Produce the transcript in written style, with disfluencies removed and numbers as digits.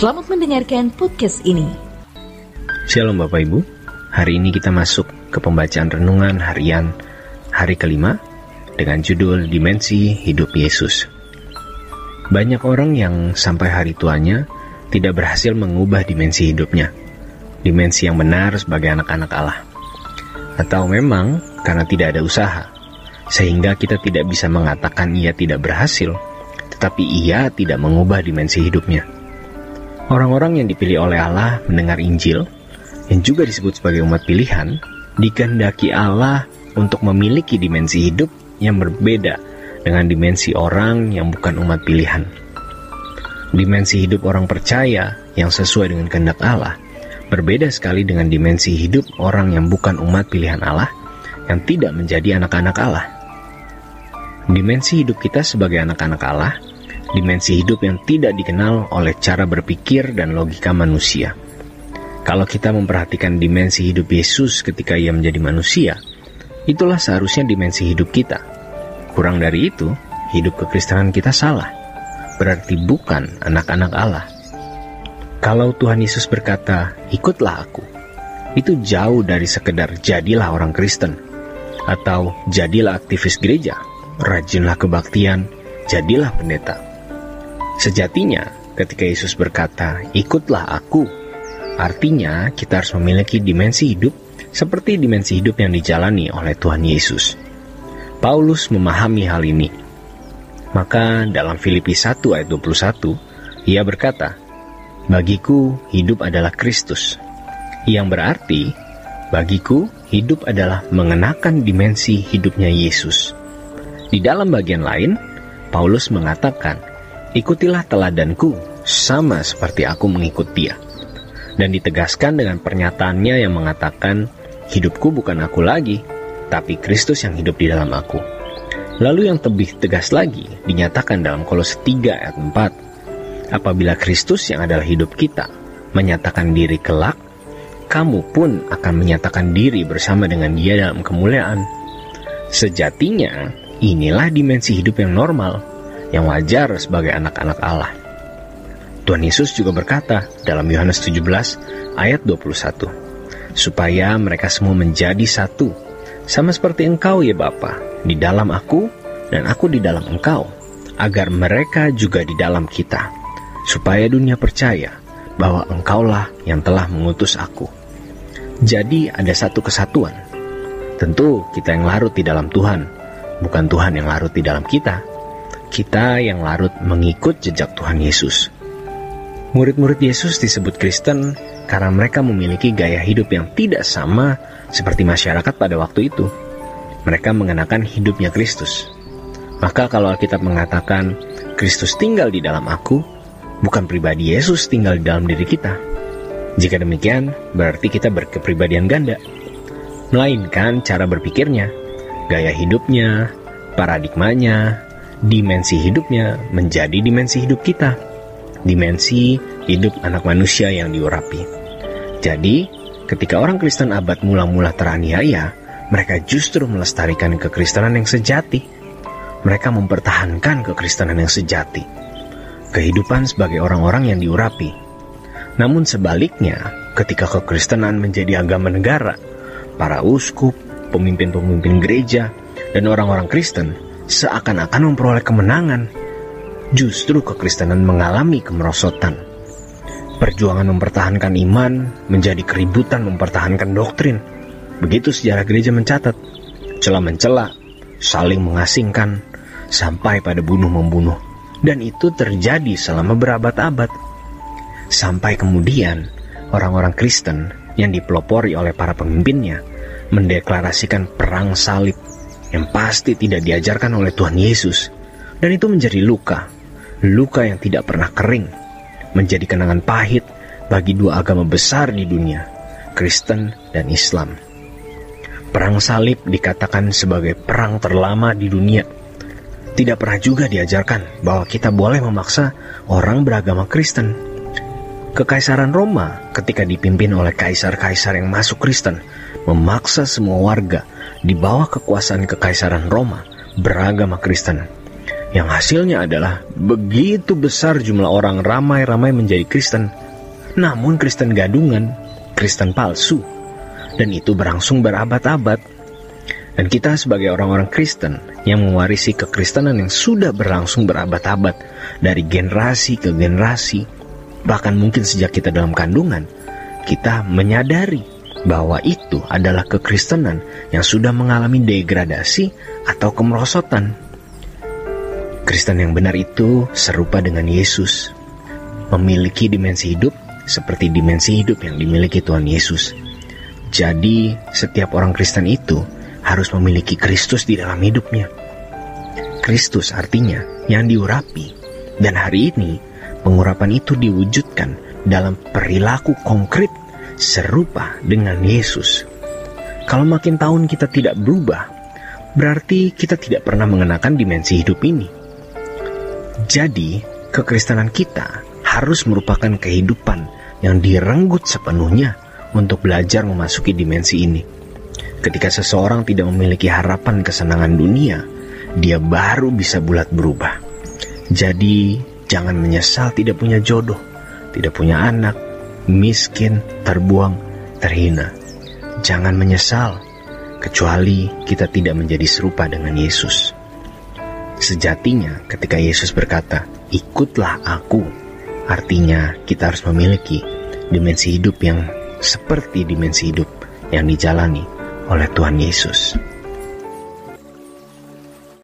Selamat mendengarkan podcast ini. Shalom Bapak Ibu, hari ini kita masuk ke pembacaan renungan harian hari kelima dengan judul Dimensi Hidup Yesus. Banyak orang yang sampai hari tuanya tidak berhasil mengubah dimensi hidupnya, dimensi yang benar sebagai anak-anak Allah. Atau memang karena tidak ada usaha, sehingga kita tidak bisa mengatakan ia tidak berhasil, tetapi ia tidak mengubah dimensi hidupnya. Orang-orang yang dipilih oleh Allah mendengar Injil, yang juga disebut sebagai umat pilihan, dikehendaki Allah untuk memiliki dimensi hidup yang berbeda dengan dimensi orang yang bukan umat pilihan. Dimensi hidup orang percaya yang sesuai dengan kehendak Allah berbeda sekali dengan dimensi hidup orang yang bukan umat pilihan Allah yang tidak menjadi anak-anak Allah. Dimensi hidup kita sebagai anak-anak Allah, dimensi hidup yang tidak dikenal oleh cara berpikir dan logika manusia. Kalau kita memperhatikan dimensi hidup Yesus ketika ia menjadi manusia, itulah seharusnya dimensi hidup kita. Kurang dari itu, hidup kekristenan kita salah, berarti bukan anak-anak Allah. Kalau Tuhan Yesus berkata, "Ikutlah aku," itu jauh dari sekedar jadilah orang Kristen, atau jadilah aktivis gereja, rajinlah kebaktian, jadilah pendeta. Sejatinya, ketika Yesus berkata, "Ikutlah aku," artinya kita harus memiliki dimensi hidup seperti dimensi hidup yang dijalani oleh Tuhan Yesus. Paulus memahami hal ini. Maka dalam Filipi 1 ayat 21, ia berkata, "Bagiku hidup adalah Kristus," yang berarti, bagiku hidup adalah mengenakan dimensi hidupnya Yesus. Di dalam bagian lain, Paulus mengatakan, "Ikutilah teladanku, sama seperti aku mengikut dia." Dan ditegaskan dengan pernyataannya yang mengatakan, "Hidupku bukan aku lagi, tapi Kristus yang hidup di dalam aku." Lalu yang lebih tegas lagi, dinyatakan dalam Kolose 3 ayat 4, "Apabila Kristus yang adalah hidup kita menyatakan diri kelak, kamu pun akan menyatakan diri bersama dengan dia dalam kemuliaan." Sejatinya, inilah dimensi hidup yang normal, yang wajar sebagai anak-anak Allah. Tuhan Yesus juga berkata dalam Yohanes 17 ayat 21, "Supaya mereka semua menjadi satu, sama seperti Engkau ya Bapa, di dalam aku dan aku di dalam Engkau, agar mereka juga di dalam kita, supaya dunia percaya bahwa Engkaulah yang telah mengutus aku." Jadi ada satu kesatuan. Tentu kita yang larut di dalam Tuhan, bukan Tuhan yang larut di dalam kita. Kita yang larut mengikut jejak Tuhan Yesus. Murid-murid Yesus disebut Kristen karena mereka memiliki gaya hidup yang tidak sama seperti masyarakat pada waktu itu. Mereka mengenakan hidupnya Kristus. Maka kalau Alkitab mengatakan Kristus tinggal di dalam aku, bukan pribadi Yesus tinggal di dalam diri kita. Jika demikian, berarti kita berkepribadian ganda. Melainkan cara berpikirnya, gaya hidupnya, paradigmanya, dimensi hidupnya menjadi dimensi hidup kita, dimensi hidup anak manusia yang diurapi. Jadi, ketika orang Kristen abad mula-mula teraniaya, mereka justru melestarikan kekristenan yang sejati. Mereka mempertahankan kekristenan yang sejati, kehidupan sebagai orang-orang yang diurapi. Namun sebaliknya, ketika kekristenan menjadi agama negara, para uskup, pemimpin-pemimpin gereja, dan orang-orang Kristen seakan-akan memperoleh kemenangan, justru kekristenan mengalami kemerosotan. Perjuangan mempertahankan iman menjadi keributan mempertahankan doktrin. Begitu sejarah gereja mencatat, celah-mencela, saling mengasingkan, sampai pada bunuh-membunuh. Dan itu terjadi selama berabad-abad. Sampai kemudian, orang-orang Kristen yang dipelopori oleh para pemimpinnya mendeklarasikan perang salib, yang pasti tidak diajarkan oleh Tuhan Yesus. Dan itu menjadi luka yang tidak pernah kering, menjadi kenangan pahit bagi dua agama besar di dunia, Kristen dan Islam. Perang salib dikatakan sebagai perang terlama di dunia. Tidak pernah juga diajarkan bahwa kita boleh memaksa orang beragama Kristen. Kekaisaran Roma ketika dipimpin oleh kaisar-kaisar yang masuk Kristen, memaksa semua warga di bawah kekuasaan kekaisaran Roma beragama Kristen. Yang hasilnya adalah begitu besar jumlah orang ramai-ramai menjadi Kristen. Namun Kristen gadungan, Kristen palsu. Dan itu berlangsung berabad-abad. Dan kita sebagai orang-orang Kristen yang mewarisi kekristenan yang sudah berlangsung berabad-abad, dari generasi ke generasi, bahkan mungkin sejak kita dalam kandungan, kita menyadari bahwa itu adalah kekristenan yang sudah mengalami degradasi atau kemerosotan. Kristen yang benar itu serupa dengan Yesus, memiliki dimensi hidup seperti dimensi hidup yang dimiliki Tuhan Yesus. Jadi setiap orang Kristen itu harus memiliki Kristus di dalam hidupnya. Kristus artinya yang diurapi, dan hari ini pengurapan itu diwujudkan dalam perilaku konkret serupa dengan Yesus. Kalau makin tahun kita tidak berubah, berarti kita tidak pernah mengenakan dimensi hidup ini. Jadi, kekristenan kita harus merupakan kehidupan yang direnggut sepenuhnya untuk belajar memasuki dimensi ini. Ketika seseorang tidak memiliki harapan kesenangan dunia, dia baru bisa bulat berubah. Jadi, jangan menyesal tidak punya jodoh, tidak punya anak, miskin, terbuang, terhina. Jangan menyesal, kecuali kita tidak menjadi serupa dengan Yesus. Sejatinya, ketika Yesus berkata, "Ikutlah aku," artinya kita harus memiliki dimensi hidup yang seperti dimensi hidup yang dijalani oleh Tuhan Yesus.